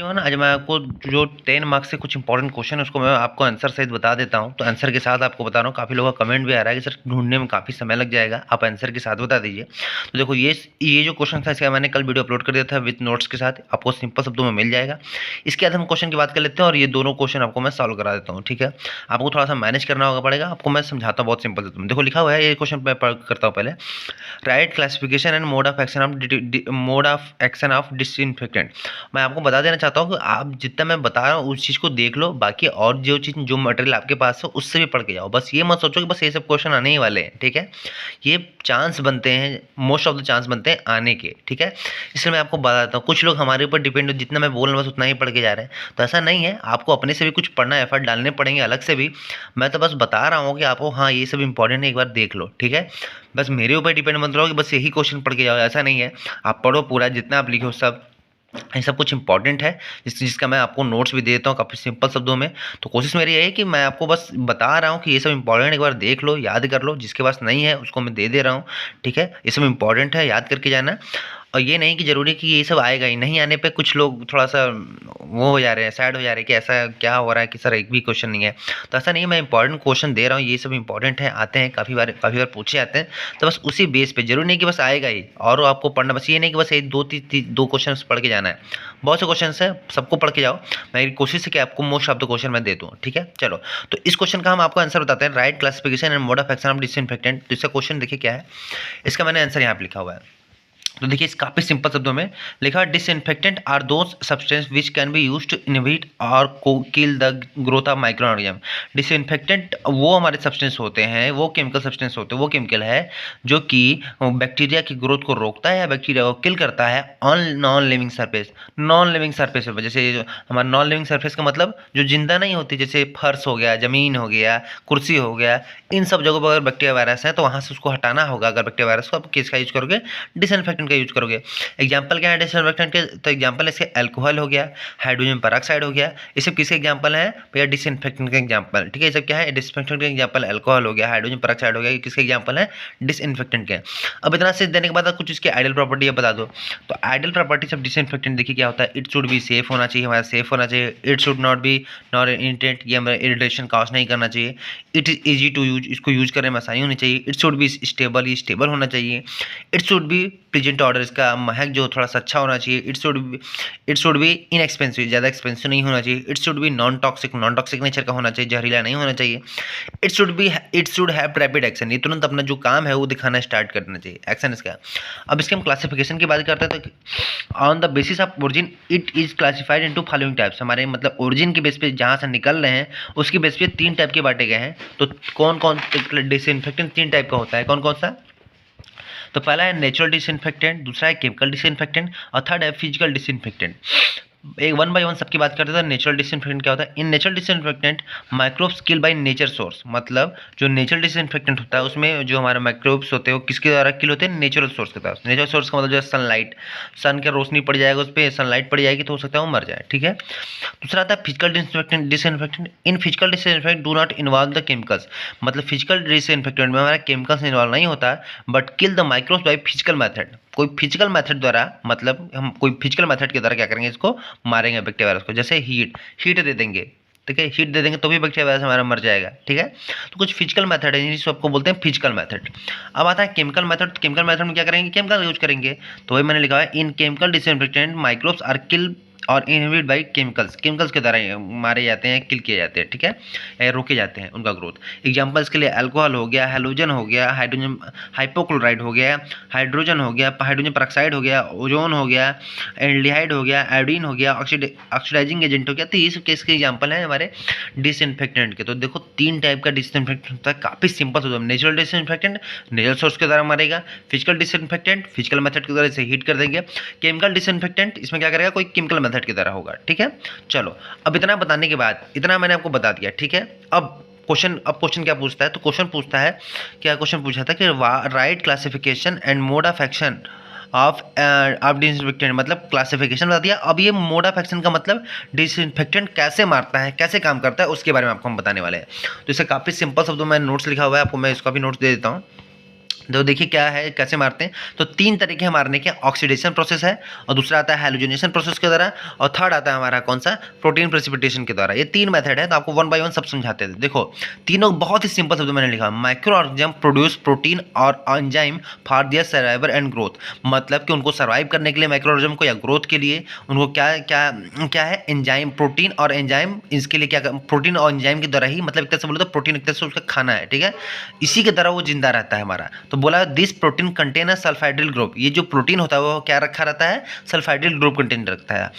जो है ना, आज मैं आपको जो 10 मार्क्स से कुछ इंपॉर्टेंट क्वेश्चन है उसको मैं आपको आंसर सहित बता देता हूँ। तो आंसर के साथ आपको बता रहा हूँ, काफ़ी लोगों का कमेंट भी आ रहा है कि सर ढूंढने में काफ़ी समय लग जाएगा, आप आंसर के साथ बता दीजिए। तो देखो ये जो क्वेश्चन था इसका मैंने कल वीडियो अपलोड कर दिया था विथ नोट्स के साथ, आपको सिंपल शब्दों में मिल जाएगा। इसके बाद हम क्वेश्चन की बात कर लेते हैं और ये दोनों क्वेश्चन आपको मैं सॉल्व करा देता हूँ, ठीक है। आपको थोड़ा सा मैनेज करना होगा पड़ेगा, आपको मैं समझाता हूँ बहुत सिंपल से। देखो लिखा हुआ है, ये क्वेश्चन मैं करता हूँ पहले। Right classification and mode of action of disinfectant. मैं आपको बता देना चाहता हूँ कि आप जितना मैं बता रहा हूँ उस चीज़ को देख लो, बाकी और जो चीज़ जो मटेरियल आपके पास हो उससे भी पढ़ के जाओ। बस ये मत सोचो कि बस ये सब क्वेश्चन आने ही वाले हैं, ठीक है। ये चांस बनते हैं, मोस्ट ऑफ द चांस बनते हैं आने के, ठीक है। इसलिए मैं आपको बताता हूँ, कुछ लोग हमारे ऊपर डिपेंड हो, जितना मैं बोल रहा हूँ बस उतना ही पढ़ के जा रहे हैं, तो ऐसा नहीं है। आपको अपने से भी कुछ पढ़ना, एफर्ट डालने पड़ेंगे अलग से भी। मैं तो बस बता रहा हूँ कि आपको हाँ ये सब इंपॉर्टेंट है, एक बार देख लो, ठीक है। बस मेरे ऊपर डिपेंड मत रहो कि बस यही क्वेश्चन पढ़ के जाओ, ऐसा नहीं है। आप पढ़ो पूरा, जितना आप लिखो सब, ये सब कुछ इंपॉर्टेंट है, जिसका मैं आपको नोट्स भी देता हूँ काफ़ी सिंपल शब्दों में। तो कोशिश मेरी यही है कि मैं आपको बस बता रहा हूँ कि ये सब इंपॉर्टेंट, एक बार देख लो, याद कर लो। जिसके पास नहीं है उसको मैं दे दे रहा हूँ, ठीक है। ये सब इंपॉर्टेंट है, याद करके जाना। और ये नहीं कि ज़रूरी कि ये सब आएगा ही, नहीं आने पे कुछ लोग थोड़ा सा वो हो जा रहे हैं, सैड हो जा रहे हैं कि ऐसा क्या हो रहा है कि सर एक भी क्वेश्चन नहीं है। तो ऐसा नहीं है, मैं इंपॉर्टेंट क्वेश्चन दे रहा हूँ, ये सब इंपॉर्टेंट है, आते हैं काफ़ी बार पूछे जाते हैं। तो बस उसी बेस पे, जरूरी नहीं कि बस आएगा ही और आपको पढ़ना, बस ये नहीं कि बस ये दो क्वेश्चन पढ़ के जाना है। बहुत से क्वेश्चन है, सबको पढ़ के जाओ। मेरी कोशिश है कि आपको मोस्ट ऑफ द क्वेश्चन मैं दे दूँ, ठीक है। चलो, तो इस क्वेश्चन का हम आपको आंसर बताते हैं। Right classification and mode of action of disinfectant. तो इसका क्वेश्चन देखिए क्या है, इसका मैंने आंसर यहाँ पे लिखा हुआ है। तो देखिए, इस काफ़ी सिंपल शब्दों में लिखा है, disinfectant are those substance which can be used to inhibit or kill the growth of micro organism. Disinfectant वो हमारे सब्सटेंस होते हैं, वो केमिकल सब्सटेंस होते हैं, वो केमिकल है जो कि बैक्टीरिया की ग्रोथ को रोकता है या बैक्टीरिया को किल करता है on non living surface. Non living surface पर, जैसे हमारा नॉन लिविंग सरफेस का मतलब जो जिंदा नहीं होती, जैसे फर्श हो गया, ज़मीन हो गया, कुर्सी हो गया, इन सब जगहों पर अगर बैक्टीरिया वायरस है तो वहाँ से उसको हटाना होगा। अगर बैक्टीरिया वायरस को आप किसका यूज करोगे, डिसइंफेक्टेंट का यूज करोगे। एग्जांपल क्या है डिसइंफेक्टेंट के, तो एग्जांपल इसके अल्कोहल हो गया, हाइड्रोजन पेरोक्साइड हो गया, ये सब किसके एग्जांपल है भैया, डिसइंफेक्टेंट के एग्जांपल, ठीक है। ये सब क्या है, डिसइंफेक्टेंट के एग्जांपल अल्कोहल हो गया, हाइड्रोजन पेरोक्साइड हो गया, ये किसके एग्जांपल है, डिसइंफेक्टेंट के। अब इतना से देने के बाद कुछ इसके आइडियल प्रॉपर्टी बता दो। तो आइडियल प्रॉपर्टीज ऑफ डिसइंफेक्टेंट देखिए क्या होता है, इट शुड बी सेफ होना चाहिए, हमारा सेफ होना चाहिए। It should not be not irritant, ये हमारा इरिटेशन कॉज नहीं करना चाहिए। It is easy to use, इसको यूज करने में आसानी होनी चाहिए। इट शुड बी स्टेबल, ये स्टेबल होना चाहिए। It should be pleasant order, इसका महक जो थोड़ा सा अच्छा होना चाहिए। इट शुड बी इनएक्सपेंसिव, ज़्यादा एक्सपेंसिव नहीं होना चाहिए। It should be non toxic nature का होना चाहिए, जहरीला नहीं होना चाहिए। It should have rapid action, ये तुरंत अपना जो काम है वो दिखाना स्टार्ट करना चाहिए, एक्शन इसका। अब इसके हम क्लासिफिकेशन की बात करते हैं, तो on the basis of origin it is classified into following types. हमारे मतलब ओरिजिन के बेस पे जहाँ से निकल रहे हैं उसकी बेस पे 3 टाइप के बांटे गए हैं। तो कौन कौन डिसइंफेक्टेंट 3 टाइप का होता है, कौन कौन सा? तो पहला है नेचुरल डिसइंफेक्टेंट, दूसरा है केमिकल डिसइंफेक्टेंट और थर्ड है फिजिकल डिसइंफेक्टेंट। एक वन बाय वन सबकी बात करते हैं। नेचुरल डिसइंफेक्टेंट क्या होता है, in natural disinfectant microbes kill by nature source. मतलब जो नेचुरल डिसइंफेक्टेंट होता है उसमें जो हमारे माइक्रोब्स होते हैं वो किसके द्वारा किल होते हैं, नेचुरल सोर्स के द्वारा। नेचुरल सोर्स का मतलब जो है सनलाइट, सन की रोशनी पड़ जाएगा उस पर, सनलाइट पड़ जाएगी तो हो सकता है वो मर जाए, ठीक है। दूसरा आता है physical disinfectant. In physical disinfectant do not involve the chemicals. मतलब फिजिकल डिसइंफेक्टेंट में हमारा केमिकल्स इन्वॉल्व नहीं होता, but kill the microbes by physical method. कोई फिजिकल मेथड द्वारा, मतलब हम कोई फिजिकल मेथड के द्वारा क्या करेंगे, इसको मारेंगे बैक्टीरिया वायरस को। जैसे हीट दे देंगे, ठीक है, हीट दे देंगे तो भी बैक्टीरिया वायरस हमारा मर जाएगा, ठीक है। तो कुछ फिजिकल मेथड है जिसको आपको बोलते हैं फिजिकल मेथड। अब आता है केमिकल मेथड। केमिकल मेथड में क्या करेंगे, केमिकल यूज करेंगे। तो वही मैंने लिखा है, in chemical disinfectant microbes are kill or inhibit by chemicals के द्वारा मारे जाते हैं, किल किए जाते हैं, ठीक है, या रोके जाते हैं उनका ग्रोथ। एग्जांपल्स के लिए अल्कोहल हो गया, हैलोजन हो गया, हाइड्रोजन हाइपोक्लोराइड हो गया, हाइड्रोजन हो गया, हाइड्रोजन पेरोक्साइड हो गया, ओजोन हो गया, एल्डिहाइड हो गया, आयोडीन हो गया, ऑक्सीडाइजिंग एजेंट हो गया। तो ये सब केस के एग्जाम्पल हैं हमारे डिसइंफेक्टेंट के। तो देखो 3 टाइप का डिसइंफेक्टेंट होता है, काफ़ी सिंपल होता है। नेचुरल डिसइंफेक्टेंट नेचुरल सोर्स के द्वारा मारेगा, फिजिकल डिसइंफेक्टेंट फिजिकल मेथड के द्वारा इसे हीट कर देंगे, केमिकल डिसइंफेक्टेंट इसमें क्या करेगा, कोई केमिकल मेथड की तरह होगा, ठीक है। चलो, अब इतना बताने के बाद, इतना मैंने आपको बता दिया, ठीक है। अब क्वेश्चन क्या पूछता है, तो क्वेश्चन पूछता है, क्या क्वेश्चन पूछा था कि right classification and mode of action of disinfectant. मतलब क्लासिफिकेशन बता दिया, अब ये मोड ऑफ एक्शन का मतलब डिसइंफेक्टेंट कैसे मारता है, कैसे काम करता है, उसके बारे में आपको हम बताने वाले हैं। तो इसे काफ़ी सिंपल शब्दों में नोट्स लिखा हुआ है, आपको मैं इसका भी नोट्स दे देता हूँ। तो देखिए क्या है, कैसे मारते हैं। तो 3 तरीके हैं मारने के, ऑक्सीडेशन प्रोसेस है, और दूसरा आता है हैलोजेनेशन प्रोसेस के द्वारा, और थर्ड आता है हमारा कौन सा, प्रोटीन प्रेसिपिटेशन के द्वारा। ये 3 मेथड है, तो आपको वन बाय वन सब समझाते हैं। देखो तीनों बहुत ही सिंपल शब्दों में मैंने लिखा, माइक्रो ऑर्गेनिज्म प्रोड्यूस प्रोटीन और enzyme for their survival and growth. मतलब कि उनको सर्वाइव करने के लिए माइक्रो ऑर्गेनिज्म को, या ग्रोथ के लिए उनको क्या क्या क्या है, एंजाइम, प्रोटीन और एंजाइम, इसके लिए क्या, प्रोटीन और एंजाइम के द्वारा ही, मतलब एक तरह से बोलो तो प्रोटीन एक तरह से उसका खाना है, ठीक है, इसी के द्वारा वो जिंदा रहता है हमारा। तो बोला this protein contain a sulfhydryl group, ये जो प्रोटीन होता है वो क्या रखा रहता है, सल्फाइड्रिल ग्रुप कंटेन रखता है।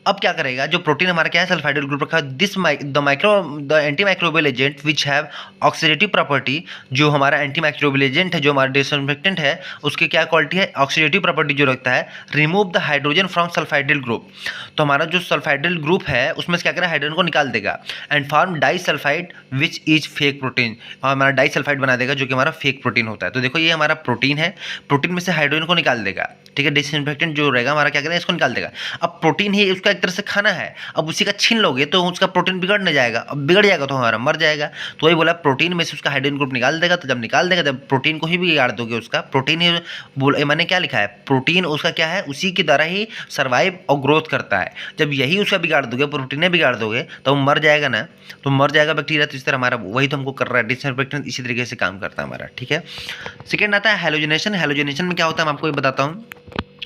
अब क्या करेगा, जो प्रोटीन हमारा क्या है, सल्फाइड्रिल ग्रुप रखा है, this the anti microbial agent which have oxidative property, जो हमारा एंटी माइक्रोबियल एजेंट है, जो हमारा डिसइंफेक्टेंट है, उसकी क्या क्वालिटी है, ऑक्सीडेटिव प्रॉपर्टी जो रखता है, remove the hydrogen from sulfhydryl group. तो हमारा जो सल्फाइड्रिल ग्रुप है उसमें से क्या करेगा, हाइड्रोजन को निकाल देगा, and form disulphide which is fake protein, हमारा डाई सल्फाइड बना देगा जो कि हमारा फेक प्रोटीन होता है। तो देखो ये हमारा प्रोटीन है, प्रोटीन में से हाइड्रोजन को निकाल देगा, ठीक है, डिसइंफेक्टेंट जो रहेगा हमारा क्या करेगा, इसको निकाल देगा। अब प्रोटीन ही उसका एक तरह से खाना है, अब उसी का छीन लोगे तो उसका प्रोटीन बिगड़ न जाएगा, अब बिगड़ जाएगा तो हमारा मर जाएगा। तो वही बोला प्रोटीन में से उसका हाइड्रोजन ग्रुप निकाल देगा, तो जब निकाल देगा जब प्रोटीन को ही बिगाड़ दोगे, उसका प्रोटीन ही मैंने क्या लिखा है, प्रोटीन उसका क्या है, उसी के द्वारा ही सर्वाइव और ग्रोथ करता है। जब यही उसका बिगाड़ दोगे, प्रोटीन बिगाड़ दोगे, तो मर जाएगा ना, तो मर जाएगा बैक्टीरिया। तो इस तरह हमारा वही तो हमको कर रहा है, डिसइंफेक्टेंट इसी तरीके से काम करता है हमारा, ठीक है। सेकेंड आता है हैलोजेनेशन। हैलोजेनेशन में क्या होता है मैं आपको ये बताता हूँ।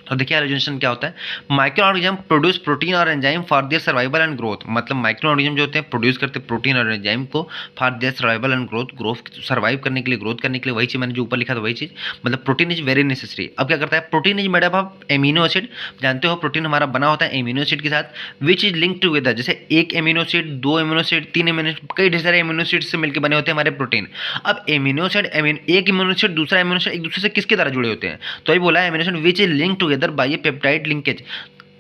तो देखिए हैलोजेनेशन क्या होता है, माइक्रो ऑर्गेनिज्म प्रोड्यूस प्रोटीन और enzyme for their survival and growth. मतलब माइक्रो ऑर्गेनिज्म जो होते हैं प्रोड्यूस करते हैं प्रोटीन और एंजाइम को for their survival and growth, growth survive करने के लिए, ग्रोथ करने के लिए, वही चीज़ मैंने जो ऊपर लिखा था वही चीज़। मतलब प्रोटीन इज वेरी नेसेसरी। अब क्या करता है, protein is made up of amino acid, जानते हो प्रोटीन हमारा बना होता है एमिनो एसिड के साथ, विच इज लिंक टुगेदर, जैसे एक amino acid, 2 amino acid, 3 amino acid, कई ढेर सारे एमिनो एसिड से मिलकर बने होते हैं हमारे प्रोटीन। अब एमिनो एसिड, एक एमिनो एसिड दूसरा एमिनो एसिड एक दूसरे से किसके द्वारा जुड़े होते हैं, तो ये बोला है amino acid which is link together by A peptide linkage.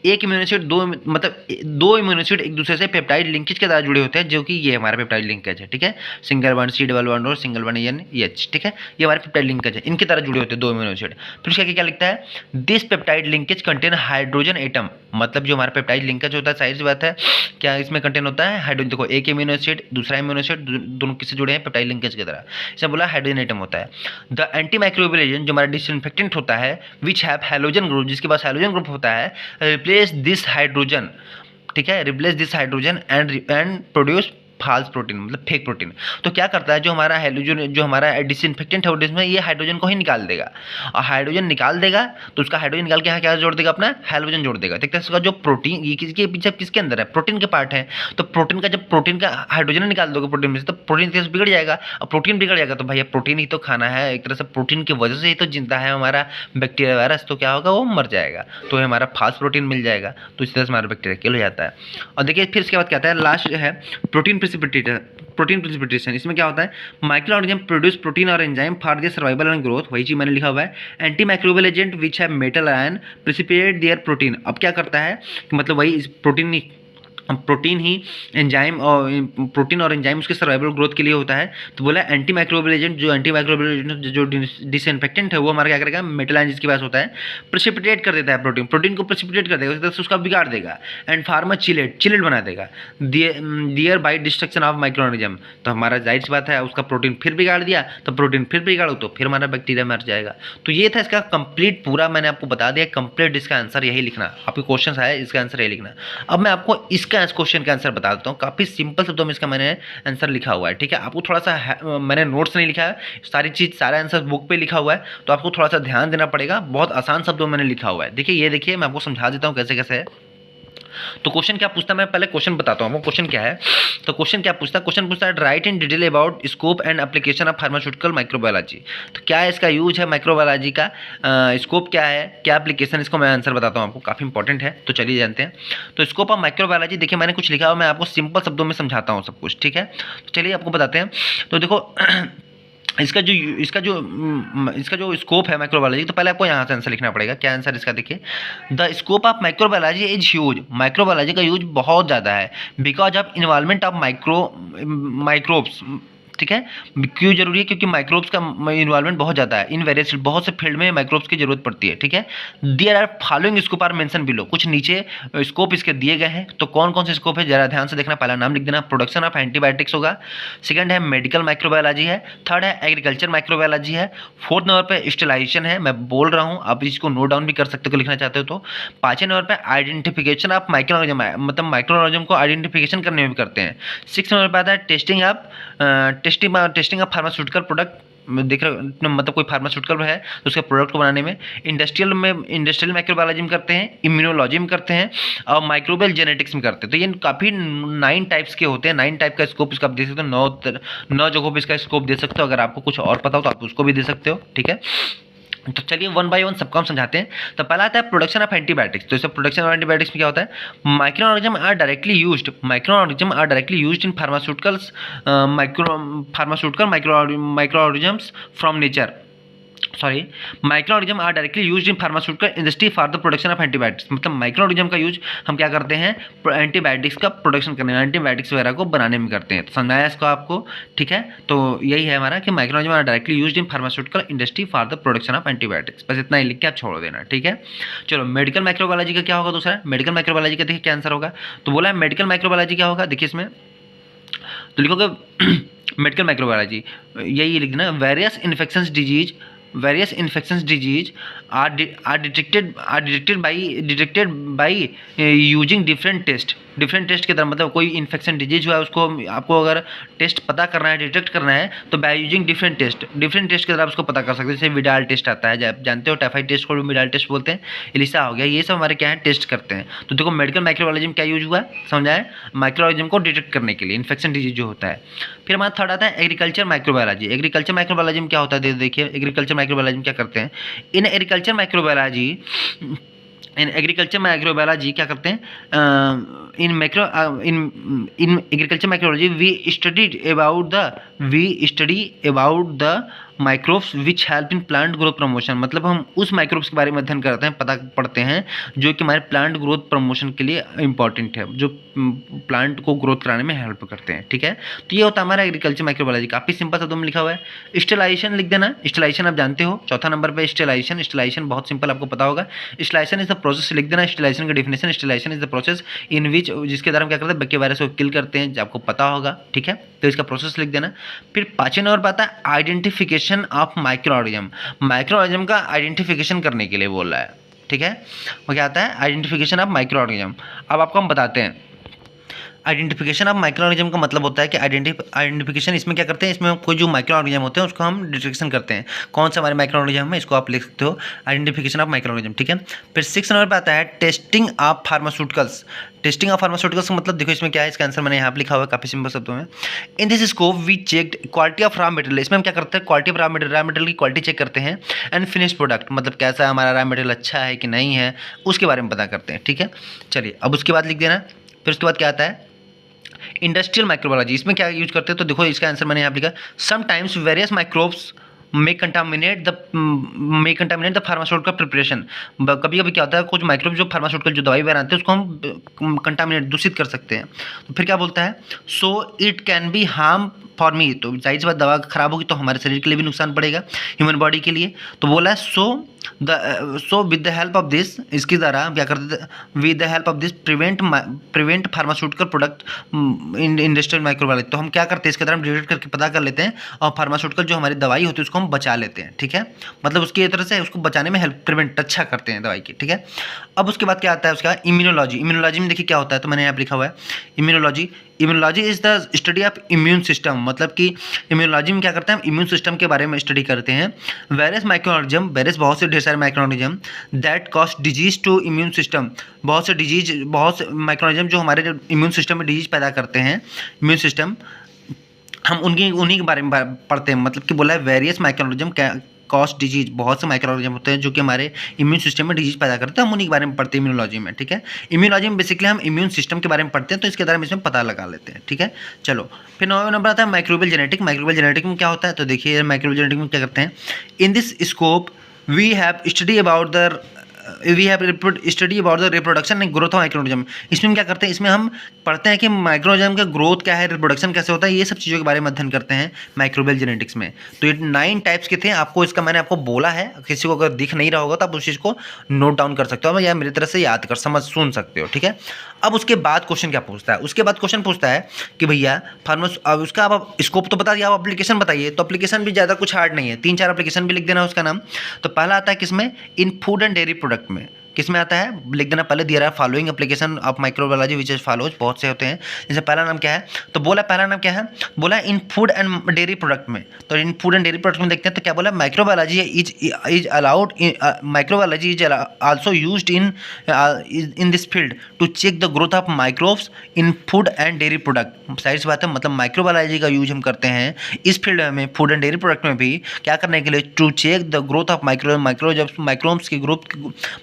एक इम्यूनो एसिड मतलब 2 इम्यूनो एसिड एक दूसरे से पेप्टाइड लिंकेज के द्वारा जुड़े होते हैं, जो कि ये हमारा पेप्टाइड लिंकेज है, ठीक है, single bond C double bond और सिंगल बॉन्ड एन एच, ठीक है, ये हमारे पेप्टाइड लिंकेज है, इनके द्वारा जुड़े होते हैं 2 इम्यूनो एसिड। फिर उसके आगे क्या लिखता है, this peptide linkage contain hydrogen atom. मतलब जो हमारा पेप्टाइड लिंकेज होता है, साइड सी बात है, क्या इसमें कंटेन होता है, हाइड्रोजन। देखो एक इम्यूनो एसिड दूसरा इम्यूनो एसिड दोनों किससे जुड़े हैं, पेप्टाइड लिंकेज की तरह, इसे बोला हाइड्रोजन एटम होता है। द एंटी माइक्रोबियल एजेंट जो हमारा डिसइंफेक्टेंट होता है, विच हैव हैलोजन ग्रुप, जिसके पास हैलोजन ग्रुप होता है, रिप्लेस दिस हाइड्रोजन, ठीक है, replace this hydrogen and produce false protein, मतलब फेक प्रोटीन। तो क्या करता है, जो हमारा हैलोजन, जो हमारा डिसइंफेक्टेंट है उसमें ये हाइड्रोजन को ही निकाल देगा, और हाइड्रोजन निकाल देगा तो उसका हाइड्रोजन निकाल के यहाँ क्या जोड़ देगा, अपना हैलोजन जोड़ देगा। देखते हैं इसका जो प्रोटीन, ये किसके पीछे किसके अंदर है, प्रोटीन के पार्ट है। तो प्रोटीन का जब प्रोटीन का हाइड्रोजन निकाल दोगे प्रोटीन में से, तो प्रोटीन कैसे बिगड़ जाएगा, और प्रोटीन बिगड़ जाएगा तो भैया प्रोटीन ही तो खाना है, एक तरह से प्रोटीन की वजह से ही तो जिंदा है हमारा बैक्टीरिया वायरस, तो क्या होगा, वो मर जाएगा, तो हमारा फास्ट प्रोटीन मिल जाएगा, तो इस तरह से हमारा बैक्टीरिया किल हो जाता है। और देखिए फिर इसके बाद क्या आता है, लास्ट जो है प्रोटीन प्रेसिपिटेटर, प्रोटीन प्रेसिपिटेशन। इसमें क्या होता है, माइक्रो ऑर्गेनिज्म प्रोड्यूस प्रोटीन और enzyme for their survival and growth, वही चीज मैंने लिखा हुआ है। Antimicrobial agent which have metal ion precipitate their protein. अब क्या करता है कि मतलब वही प्रोटीन ही एंजाइम और प्रोटीन और एंजाइम उसके सर्वाइवल ग्रोथ के लिए होता है। तो बोला एंटी माइक्रोबियल एजेंट, जो एंटी माइक्रोबियल एजेंट जो डिसइंफेक्टेंट है वो हमारा क्या करेगा, मेटल आयन जिसके पास होता है, प्रेसिपिटेट कर देता है प्रोटीन को प्रेसिपिटेट कर देगा, उस तरह से उसका बिगाड़ देगा, एंड फार्मा चिलेट बना देगा, thereby destruction of micro organism. तो हमारा जाहिर सी बात है उसका प्रोटीन फिर बिगाड़ दिया, तो प्रोटीन फिर बिगाड़ो तो फिर हमारा बैक्टीरिया मर जाएगा। तो ये था इसका कंप्लीट पूरा, मैंने आपको बता दिया कंप्लीट, इसका आंसर यही लिखना, आपके क्वेश्चन आया इसका आंसर यही लिखना। अब मैं आपको इसका क्वेश्चन का आंसर बता देता हूँ, काफी सिंपल शब्दों में इसका मैंने आंसर लिखा हुआ है, ठीक है। आपको थोड़ा सा मैंने नोट्स नहीं लिखा है, सारी चीज सारा आंसर बुक पे लिखा हुआ है, तो आपको थोड़ा सा ध्यान देना पड़ेगा, बहुत आसान शब्दों में मैंने लिखा हुआ है। देखिए ये देखिए मैं आपको समझा देता हूँ कैसे कैसे है। तो क्वेश्चन क्या पूछता है, मैं पहले क्वेश्चन बताता हूँ आपको क्वेश्चन क्या है। तो क्वेश्चन क्या पूछता है, क्वेश्चन पूछता है right in detail about scope and application of pharmaceutical microbiology. तो क्या है इसका यूज है माइक्रोबायोलॉजी का, स्कोप क्या है, क्या एप्लीकेशन, इसको मैं आंसर बताता हूँ आपको, काफी इंपॉर्टेंट है, तो चलिए जानते हैं। तो स्कोप ऑफ माइक्रोबायोलॉजी, देखिए मैंने कुछ लिखा हुआ, मैं आपको सिंपल शब्दों में समझाता हूँ सब कुछ, ठीक है। तो चलिए आपको बताते हैं। तो देखो इसका जो स्कोप है माइक्रोबायोलॉजी, तो पहले आपको यहाँ से आंसर लिखना पड़ेगा। क्या आंसर इसका, देखिए the scope of microbiology is huge. Microbiology का यूज बहुत ज़्यादा है, because of involvement of microbes, ठीक है। क्यों जरूरी है? क्योंकि माइक्रोब्स का इन्वॉल्वमेंट बहुत ज़्यादा है इन वेरियस, बहुत से फील्ड में माइक्रोब्स की जरूरत पड़ती है। ठीक है। There are following scope are mention below, कुछ नीचे स्कोप इसके दिए गए हैं। तो कौन कौन से स्कोप है जरा ध्यान से देखना। पहला नाम लिख देना, प्रोडक्शन ऑफ एंटीबायोटिक्स होगा। सेकंड है मेडिकल माइक्रोबायोलॉजी है। थर्ड है एग्रीकल्चर माइक्रोबायोलॉजी है। फोर्थ नंबर पे स्टेलाइजेशन है। मैं बोल रहा हूँ, आप इसको नोट डाउन भी कर सकते हो लिखना चाहते हो तो। पांचवें नंबर पे आइडेंटिफिकेशन ऑफ माइक्रो ऑर्गेनिज्म, मतलब माइक्रो ऑर्गेनिज्म को आइडेंटिफिकेशन करने में भी करते हैं। सिक्स नंबर पे आता है टेस्टिंग ऑफ फार्मास्यूटिकल प्रोडक्ट, देख रहे मतलब कोई फार्मास्यूटिकल है तो उसके प्रोडक्ट को बनाने में। इंडस्ट्रियल माइक्रोबायोलॉजी में करते हैं, इम्यूनोलॉजी में करते हैं और माइक्रोबियल जेनेटिक्स में करते हैं। तो ये काफ़ी 9 टाइप्स के होते हैं। 9 टाइप का स्कोप इसका आप दे सकते हो। 9 जगहों पर इसका स्कोप दे सकते हो। अगर आपको कुछ और पता हो तो आप उसको भी दे सकते हो। ठीक है। तो चलिए वन बाय वन सबको हम समझाते हैं। तो पहला आता है प्रोडक्शन ऑफ एंटीबायोटिक्स। तो इस प्रोडक्शन ऑफ एंटीबायोटिक्स में क्या होता है? Microorganism are directly used in pharmaceuticals, microorganisms from nature, microorganism are directly used in pharmaceutical industry for the production of antibiotics. मतलब माइक्रो ऑर्गेनिज्म का use हम क्या करते हैं? एंटीबायोटिक्स का प्रोडक्शन करने में, एंटीबायोटिक्स वगैरह को बनाने में करते हैं। तो समझाया इसको आपको। ठीक है। तो यही है हमारा कि microorganism are directly used in pharmaceutical industry for the production of antibiotics. बस इतना ही लिख के आप छोड़ देना। ठीक है। चलो मेडिकल माइक्रोबायोलॉजी का क्या होगा दूसरा? मेडिकल माइक्रोबायोलॉजी का देखिए क्या आंसर होगा। तो बोला है मेडिकल माइक्रोबायोलॉजी क्या होगा, देखिए इसमें तो लिखोगे मेडिकल माइक्रोबायोलॉजी, यही लिख देना। Various infections disease are detected by using different test के तरह, मतलब कोई इन्फेक्शन डिजीज हुआ है उसको आपको अगर टेस्ट पता करना है, डिटेक्ट करना है तो बाय यूजिंग डिफरेंट टेस्ट के तरह उसको पता कर सकते हैं। जैसे विडाल टेस्ट आता है, आप जानते हो टाइफाइड टेस्ट को भी विडाल टेस्ट बोलते हैं। एलिसा हो गया, ये सब हमारे क्या है टेस्ट करते हैं। तो देखो मेडिकल माइक्रोबायोलॉजी में क्या यूज हुआ है समझा है? माइक्रोबायोलॉजी को डिटेक्ट करने के लिए इन्फेक्शन डिजीज जो होता है। फिर हमारा थर्ड आता है एग्रीकल्चर माइक्रोबायोलॉजी। एग्रीकल्चर माइक्रोबायोलॉजी में क्या होता है देखिए, एग्रीकल्चर माइक्रोबायोलॉजी में क्या करते हैं? इन एग्रीकल्चर माइक्रोबायोलॉजी क्या करते हैं? In agriculture microbiology we study about the microbes which help in plant growth promotion. मतलब हम उस माइक्रोब्स के बारे में अध्ययन करते हैं, पढ़ते हैं जो कि हमारे प्लांट ग्रोथ प्रमोशन के लिए इंपॉर्टेंट है, जो प्लांट को ग्रोथ कराने में हेल्प करते हैं। ठीक है। तो ये होता है हमारा एग्रीकल्चर माइक्रोबायोलॉजी। काफ़ी सिंपल शब्दों में लिखा हुआ है। स्टेलाइजेशन लिख देना। स्टेलाइजेशन आप जानते हो, चौथा नंबर पर स्टेलाइजेशन बहुत सिंपल आपको पता होगा। स्टेलाइजेशन इज द प्रोसेस लिख देना। स्टेलाइजेशन का definition, sterilization is the process in which, जिसके द्वारा हम क्या करते हैं? बैक्टीरिया वायरस को किल करते हैं, आपको पता होगा। ठीक है। तो इसका प्रोसेस लिख देना। फिर पांचवें नंबर पर आता है identification of micro organism. Micro organism का आइडेंटिफिकेशन करने के लिए बोल रहा है। ठीक है। वो क्या आता है? Identification of micro organism. अब आपको हम बताते हैं आइडेंटिफिकेशन ऑफ माइक्रो ऑर्गेनिज्म का मतलब होता है कि आइडेंटिफिकेशन इसमें क्या करते हैं? इसमें कोई जो माइक्रो ऑर्गेनिज्म होते हैं उसको हम डिटेक्शन करते हैं। कौन सा हमारे माइक्रो ऑर्गेनिज्म है, इसको आप लिख सकते हो आइडेंटिफिकेशन ऑफ माइक्रो ऑर्गेनिज्म। ठीक है। फिर 6 नंबर पे आता है testing of pharmaceuticals. Testing of pharmaceuticals का मतलब देखो इसमें क्या है, इसका आंसर मैंने यहाँ पे लिखा हुआ है काफी सिंपल शब्दों में। In this scope we checked quality of raw material. इसमें हम क्या करते हैं? क्वालिटी ऑफ रॉ मटेरियल की क्वालिटी चेक करते हैं। एंड फिनिश प्रोडक्ट, मतलब कैसा हमारा रॉ मटेरियल अच्छा है कि नहीं है, उसके बारे में पता करते हैं। ठीक है। चलिए अब उसके बाद लिख देना। फिर उसके बाद क्या आता है? Industrial microbiology. इसमें क्या यूज करते हैं? तो देखो इसका आंसर मैंने यहाँ लिखा, sometimes various microbes may contaminate the pharmaceutical preparation. कभी कभी क्या होता है, कुछ माइक्रोब जो फार्मास्यूटिकल जो दवाई बनाते हैं उसको हम कंटामिनेट, दूषित कर सकते हैं। तो फिर क्या बोलता है? So it can be harm for me. तो जाहिर सी बात, दवा खराब होगी तो हमारे शरीर के लिए भी नुकसान पड़ेगा, ह्यूमन बॉडी के लिए। तो बोला है so with the help of this, इसके द्वारा क्या करते हैं? With the help of this prevent pharmaceutical product in industrial microbiology. तो हम क्या करते हैं? इसके द्वारा हम डिटेक्ट करके पता कर लेते हैं और फार्मास्यूटिकल जो हमारी दवाई होती है उसको हम बचा लेते हैं। ठीक है। मतलब उसकी तरह से उसको बचाने में हेल्प, प्रिवेंट अच्छा करते हैं दवाई की। ठीक है। अब उसके बाद क्या आता है उसका? इम्यूनोलॉजी। इम्यूनोलॉजी में देखिए क्या होता है, तो मैंने यहाँ लिखा हुआ है immunology is the study of immune system. मतलब कि इम्यूनोलॉजी में क्या करते हैं? हम इम्यून सिस्टम के बारे में स्टडी करते हैं। वेरियस माइक्रोऑर्गेनिज्म, वेरियस बहुत से ढेर सारे microorganism that cause disease to immune system. बहुत से माइक्रोऑर्गेनिज्म जो हमारे इम्यून सिस्टम में डिजीज पैदा करते हैं, इम्यून सिस्टम, हम उन्हीं के बारे में पढ़ते हैं। मतलब कि बोला है वेरियस माइक्रोऑर्गेनिज्म कॉस्ट डिजीज, बहुत से माइक्रोऑर्गेनिज्म होते हैं जो कि हमारे इम्यून सिस्टम में डिजीज पैदा करते हैं, हम उन्हीं के बारे में पढ़ते हैं इम्यूनोलॉजी में। ठीक है। इम्यूनोलॉजी में बेसिकली हम इम्यून सिस्टम के बारे में पढ़ते हैं, तो इसके द्वारा हम इसमें पता लगा लेते हैं। ठीक है। चलो फिर 9वां नंबर आता है माइक्रोबियल जेनेटिक। माइक्रोबियल जेनेटिक में क्या होता है? तो देखिए माइक्रोबियल जेनेटिक में क्या करते हैं? In this scope we have study about the we have study about the reproduction and growth of microorganism. इसमें हम क्या करते हैं, इसमें हम पढ़ते हैं कि माइक्रोऑर्गेनिज्म का ग्रोथ क्या है, रिप्रोडक्शन कैसे होता है, ये सब चीज़ों के बारे में अध्ययन करते हैं माइक्रोबियल जेनेटिक्स में। तो ये 9 टाइप्स के थे, आपको इसका मैंने आपको बोला है, किसी को अगर दिख नहीं रहा होगा तो आप उस चीज़ को नोट डाउन कर सकते हो या मेरी तरह से याद कर सुन सकते हो, ठीक है। अब उसके बाद क्वेश्चन क्या पूछता है, उसके बाद क्वेश्चन पूछता है कि भैया फार्मस, अब उसका आप स्कोप तो बता दिया, आप एप्लीकेशन बताइए। तो एप्लीकेशन भी ज़्यादा कुछ हार्ड नहीं है, 3-4 एप्लीकेशन भी लिख देना उसका नाम। तो पहला आता है किसमें, इन फूड एंड डेयरी प्रोडक्ट में। किसमें आता है, लिख देना पहले दिया रहा है following application of microbiology which is follows, बहुत से होते हैं। जैसे पहला नाम क्या है, तो बोला पहला नाम क्या है, बोला in food and dairy product में। तो in food and dairy product में देखते हैं तो क्या बोला, microbiology is allowed, microbiology is also used in this field to check the growth of microbes in food and dairy product. सारी सी बात है, मतलब माइक्रोबायोलॉजी का यूज हम करते हैं इस फील्ड में, फूड एंड डेयरी प्रोडक्ट में भी क्या करने के लिए, to check the growth of microbes की ग्रोथ,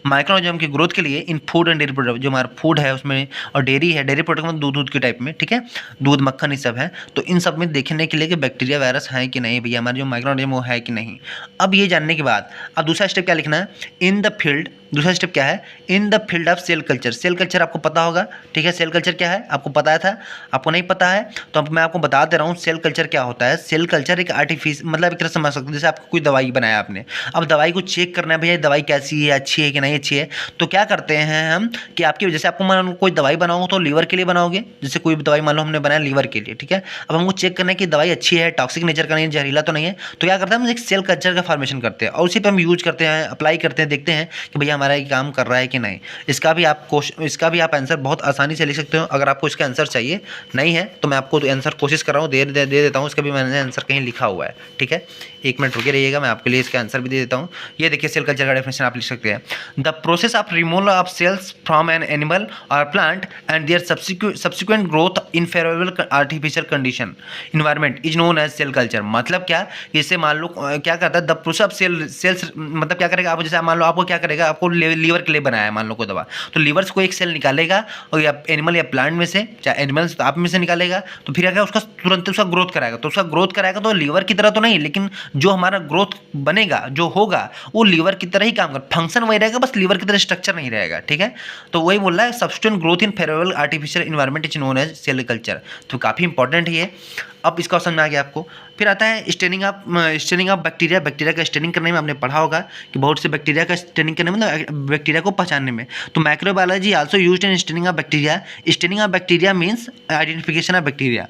माइक्रोऑर्गेनिज्म की ग्रोथ के लिए in food and dairy product. जो हमारा फूड है उसमें और डेयरी है, डेयरी प्रोडक्ट में दूध के टाइप में, ठीक है, दूध मक्खन ये सब है। तो इन सब में देखने के लिए कि बैक्टीरिया वायरस है कि नहीं भैया, हमारे जो माइक्रोऑर्गेनिज्म वो है कि नहीं। अब ये जानने के बाद अब दूसरा स्टेप क्या लिखना है, इन द फील्ड। दूसरा स्टेप क्या है, in the field of cell culture. Cell culture आपको पता होगा, ठीक है, सेल कल्चर क्या है आपको पता था, आपको नहीं पता है तो अब मैं आपको बता दे रहा हूँ सेल कल्चर क्या होता है। सेल कल्चर एक आर्टिफिशियल, मतलब एक तरह से समझ सकते हो, जैसे आपको कोई दवाई बनाया आपने, अब दवाई को चेक करना है भैया दवाई कैसी है, अच्छी है कि नहीं अच्छी है। तो क्या करते हैं हम कि आपकी, जैसे आपको मान लो कोई दवाई बनाओगे तो लीवर के लिए बनाओगे, जैसे कोई दवाई मान लो हमने बनाया लीवर के लिए, ठीक है। अब हमको चेक करना है कि दवाई अच्छी है, टॉक्सिक नेचर का नहीं है, जहरीला तो नहीं है। तो क्या करते हैं हम एक सेल कल्चर का फॉर्मेशन करते हैं और उसी पर हम यूज करते हैं, अप्लाई करते हैं, देखते हैं कि भैया हमारा ये काम कर रहा है कि नहीं। इसका भी आप आंसर बहुत आसानी से लिख सकते हो। अगर आपको इसका आंसर चाहिए नहीं है तो मैं आपको आंसर कोशिश कर रहा हूँ दे देता हूँ, इसका भी मैंने आंसर कहीं लिखा हुआ है, ठीक है। 1 मिनट रुके रहिएगा, मैं आपके लिए इसका आंसर भी दे देता हूँ। ये देखिए सेल कल्चर का डेफिनेशन आप लिख सकते हैं, the process of removal of cells from an animal or plant and their subsequent growth in favourable artificial condition environment is known as cell culture. मतलब क्या, जैसे मान लो क्या करता है द प्रोसेस ऑफ सेल्स, मतलब क्या करेगा आप, जैसे मान लो आपको क्या करेगा, आपको लीवर के लिए बनाया है मान लो कोई दवा, तो लीवर से कोई एक सेल निकालेगा और या एनिमल या प्लांट में से, चाहे एनिमल से तो आप में से निकालेगा, तो फिर क्या उसका तुरंत उसका ग्रोथ कराएगा। तो उसका ग्रोथ कराएगा तो लीवर की तरह तो नहीं, लेकिन जो हमारा ग्रोथ बनेगा जो होगा वो लीवर की तरह ही काम कर, फंक्शन वही रहेगा, बस लीवर की तरह स्ट्रक्चर नहीं रहेगा, ठीक है। तो वही बोल रहा है subsequent growth in favourable artificial environment is known as cell culture. तो काफ़ी इंपॉर्टेंट है ये। अब इसका समझ में आ गया आपको। फिर आता है स्टेनिंग ऑफ बैक्टीरिया। बैक्टीरिया का स्टेनिंग करने में आपने पढ़ा होगा कि बहुत से बैक्टीरिया का स्टेनिंग करने में, मतलब बैक्टीरिया को पहचानने में। तो microbiology also used in staining of bacteria. Staining of bacteria means identification of bacteria,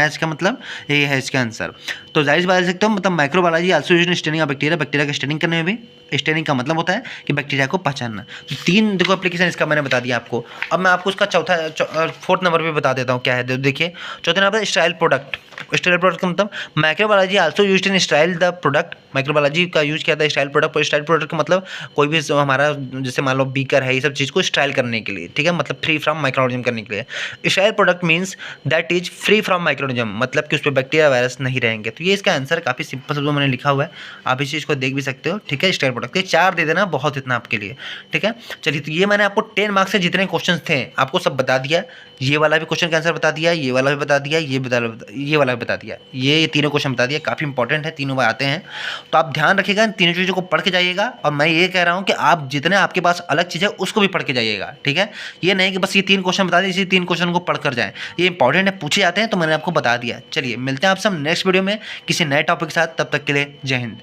इसका मतलब ये है इसका आंसर। तो जाहिर बात सकते हो, मतलब microbiology also used in staining of bacteria. Bacteria का स्टेनिंग करने में भी, स्टेनिंग का मतलब होता है कि बैक्टीरिया को पहचानना। तो 3 देखो एप्लीकेशन इसका मैंने बता दिया आपको। अब मैं आपको उसका 4th नंबर पे बता देता हूँ क्या है। देखिए 4th number style product. Style product का मतलब microbiology also used in style the product. Microbiology का यूज किया था स्टाइल प्रोडक्ट। और स्टाइल प्रोडक्ट का मतलब कोई भी हमारा जैसे मान लो बीकर है, ये सब चीज़ को स्टाइल करने के लिए, ठीक है, मतलब फ्री फ्रॉम माइक्रोऑर्गेनिज्म करने के लिए। Style product means that is free from microorganism, मतलब कि उस पर बैक्टीरिया वायरस नहीं रहेंगे। तो ये इसका आंसर काफ़ी सिंपल शब्दों में मैंने लिखा हुआ है, आप इस चीज़ को देख भी सकते हो, ठीक है। स्टाइल प्रोडक्ट के 4 दे देना, बहुत इतना आपके लिए, ठीक है। चलिए, तो ये मैंने आपको 10 मार्क्स से जितने क्वेश्चन थे आपको सब बता दिया। ये वाला भी क्वेश्चन का आंसर बता दिया, ये वाला भी बता दिया, ये वाला भी बता दिया, ये तीनों क्वेश्चन बता दिया। काफ़ी इंपॉर्टेंट है, तीनों बार आते हैं, तो आप ध्यान रखिएगा, इन तीनों चीज़ों को पढ़ के जाइएगा। और मैं ये कह रहा हूँ कि आप जितने आपके पास अलग चीज़ है उसको भी पढ़ के जाइएगा, ठीक है। ये नहीं कि बस ये 3 क्वेश्चन बता दिए, इसी 3 क्वेश्चन को पढ़ कर जाएँ, ये इंपॉर्टेंट है, पूछे जाते हैं, तो मैंने आपको बता दिया। चलिए, मिलते हैं आप सब नेक्स्ट वीडियो में किसी नए टॉपिक के साथ, तब तक के लिए जय हिंद।